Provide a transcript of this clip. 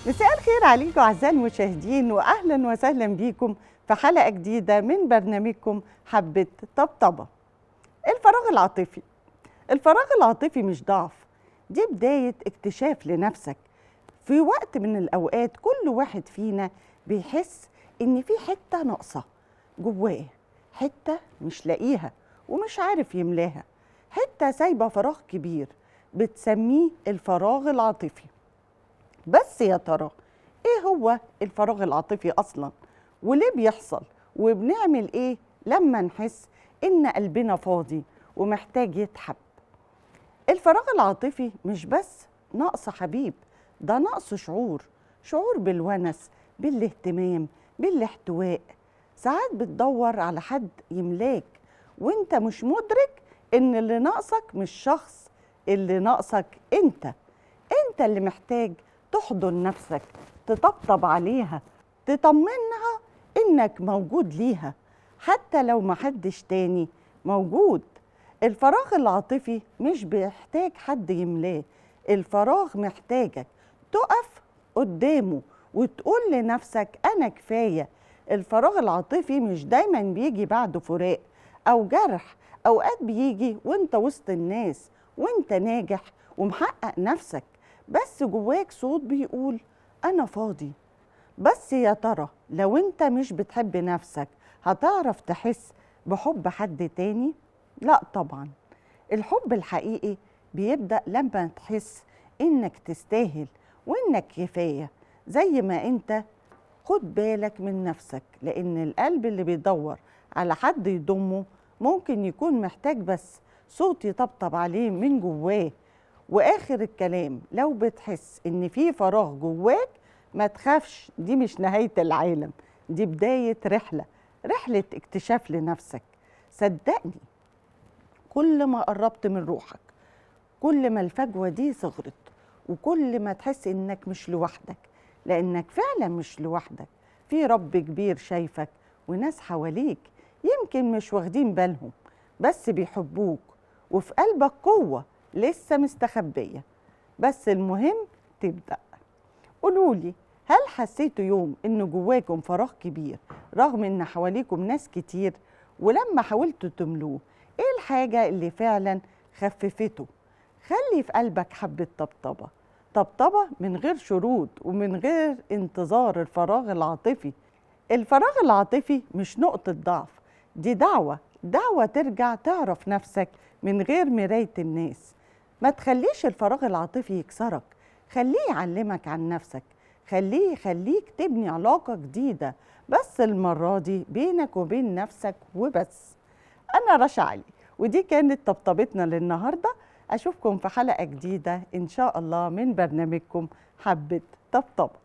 مساء الخير عليكم أعزائي المشاهدين، وأهلا وسهلا بيكم في حلقة جديدة من برنامجكم حبة طبطبة. الفراغ العاطفي مش ضعف، دي بداية اكتشاف لنفسك. في وقت من الأوقات كل واحد فينا بيحس إن في حتة ناقصة جواه، حتة مش لاقيها ومش عارف يملاها، حتة سايبة فراغ كبير بتسميه الفراغ العاطفي. بس يا ترى ايه هو الفراغ العاطفي اصلا، وليه بيحصل، وبنعمل ايه لما نحس ان قلبنا فاضي ومحتاج يتحب؟ الفراغ العاطفي مش بس نقص حبيب، ده نقص شعور بالونس، بالاهتمام، بالاحتواء. ساعات بتدور على حد يملاك وانت مش مدرك ان اللي ناقصك مش شخص، اللي ناقصك انت اللي محتاج تحضن نفسك، تطبطب عليها، تطمنها انك موجود ليها حتى لو محدش تاني موجود. الفراغ العاطفي مش بيحتاج حد يملاه، الفراغ محتاجك تقف قدامه وتقول لنفسك أنا كفاية. الفراغ العاطفي مش دايما بيجي بعد فراق أو جرح، أوقات بيجي وانت وسط الناس وانت ناجح ومحقق نفسك، بس جواك صوت بيقول أنا فاضي. بس يا ترى لو انت مش بتحب نفسك هتعرف تحس بحب حد تاني؟ لا طبعا. الحب الحقيقي بيبدأ لما تحس انك تستاهل وانك كفاية زي ما انت. خد بالك من نفسك، لان القلب اللي بيدور على حد يضمه ممكن يكون محتاج بس صوت يطبطب عليه من جواه. واخر الكلام، لو بتحس ان في فراغ جواك ما تخافش، دي مش نهاية العالم، دي بداية رحلة اكتشاف لنفسك. صدقني، كل ما قربت من روحك كل ما الفجوة دي صغرت، وكل ما تحس انك مش لوحدك، لانك فعلا مش لوحدك. في رب كبير شايفك وناس حواليك يمكن مش واخدين بالهم بس بيحبوك، وفي قلبك قوة لسه مستخبية. بس المهم تبدأ. قولولي، هل حسيتوا يوم ان جواكم فراغ كبير رغم ان حواليكم ناس كتير؟ ولما حاولتوا تملوه ايه الحاجة اللي فعلا خففته؟ خلي في قلبك حبة طبطبة من غير شروط ومن غير انتظار الفراغ العاطفي. الفراغ العاطفي مش نقطة ضعف، دي دعوة ترجع تعرف نفسك من غير مراية الناس. ما تخليش الفراغ العاطفي يكسرك، خليه يعلمك عن نفسك، خليك تبني علاقة جديدة، بس المرة دي بينك وبين نفسك وبس. أنا رشا علي، ودي كانت طبطبتنا للنهاردة. أشوفكم في حلقة جديدة إن شاء الله من برنامجكم حبة طبطبة.